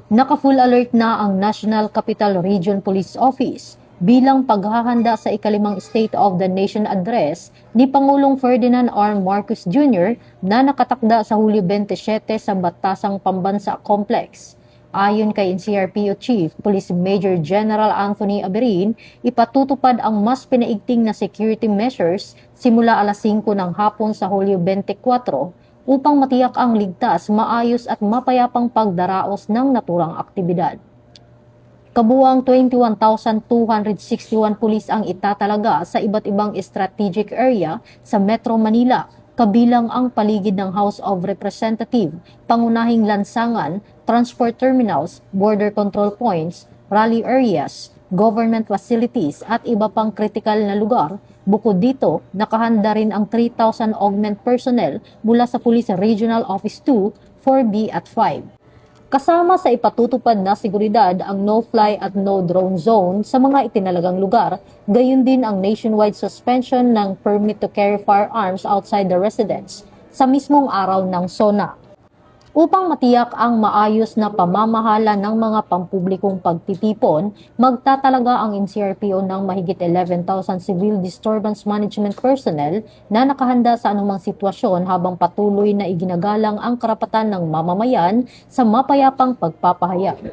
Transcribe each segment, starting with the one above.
Naka-full alert na ang National Capital Region Police Office bilang paghahanda sa ikalimang State of the Nation Address ni Pangulong Ferdinand R. Marcos Jr. na nakatakda sa Hulyo 27 sa Batasang Pambansa Complex. Ayon kay NCRPO Chief Police Major General Anthony Aberin, ipatutupad ang mas pinaigting na security measures simula alas 5 ng hapon sa Hulyo 24 upang matiyak ang ligtas, maayos at mapayapang pagdaraos ng naturang aktibidad. Kabuang 21,261 pulis ang itatalaga sa iba't ibang strategic area sa Metro Manila, kabilang ang paligid ng House of Representatives, pangunahing lansangan, transport terminals, border control points, rally areas, government facilities at iba pang kritikal na lugar. Bukod dito, nakahanda rin ang 3,000 augment personnel mula sa Police Regional Office 2, 4B at 5. Kasama sa ipatutupad na seguridad ang no-fly at no-drone zone sa mga itinalagang lugar, gayon din ang nationwide suspension ng permit to carry firearms outside the residence sa mismong araw ng SONA. Upang matiyak ang maayos na pamamahala ng mga pampublikong pagtitipon, magtatalaga ang NCRPO ng mahigit 11,000 civil disturbance management personnel na nakahanda sa anumang sitwasyon habang patuloy na iginagalang ang karapatan ng mamamayan sa mapayapang pagpapahayag.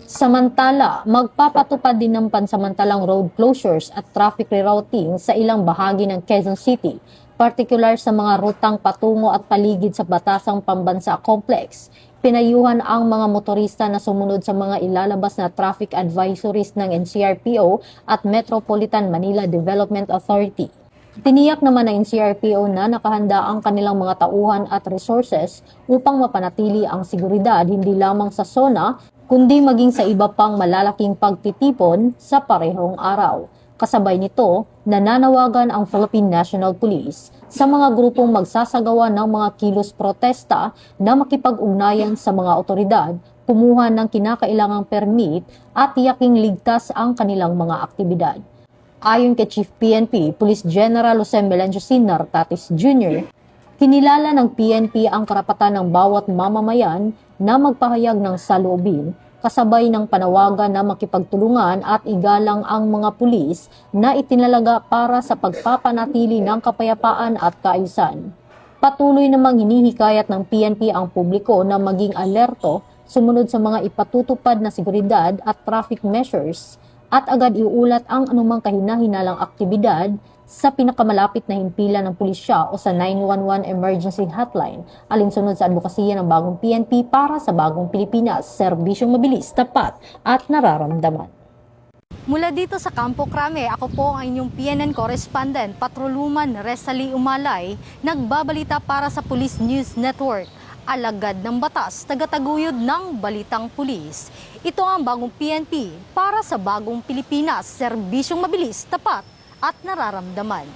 Samantala, magpapatupad din ng pansamantalang road closures at traffic rerouting sa ilang bahagi ng Quezon City, partikular sa mga rutang patungo at paligid sa Batasang Pambansa Complex. Pinayuhan ang mga motorista na sumunod sa mga ilalabas na traffic advisories ng NCRPO at Metropolitan Manila Development Authority. Tiniyak naman ng NCRPO na nakahanda ang kanilang mga tauhan at resources upang mapanatili ang seguridad hindi lamang sa SONA, kundi maging sa iba pang malalaking pagtitipon sa parehong araw. Kasabay nito, nananawagan ang Philippine National Police sa mga grupong magsasagawa ng mga kilos protesta na makipag-ugnayan sa mga otoridad, kumuha ng kinakailangang permit at tiyaking ligtas ang kanilang mga aktibidad. Ayon kay Chief PNP, Police General Jose Melencio Nartatis Jr., kinilala ng PNP ang karapatan ng bawat mamamayan na magpahayag ng saloobin, kasabay ng panawagan na makipagtulungan at igalang ang mga pulis na itinalaga para sa pagpapanatili ng kapayapaan at kaayusan. Patuloy namang hinihikayat ng PNP ang publiko na maging alerto, sumunod sa mga ipatutupad na seguridad at traffic measures at agad iulat ang anumang kahina-hinalang aktibidad sa pinakamalapit na himpilan ng pulisya o sa 911 emergency hotline, alinsunod sa advokasya ng bagong PNP para sa bagong Pilipinas, serbisyong mabilis, tapat at nararamdaman. Mula dito sa Campo Crame, ako po ang inyong PNN correspondent, Patroluman Resali Umalay, nagbabalita para sa Police News Network. Alagad ng batas, tagataguyod ng balitang pulis. Ito ang bagong PNP para sa bagong Pilipinas, serbisyong mabilis, tapat at nararamdaman.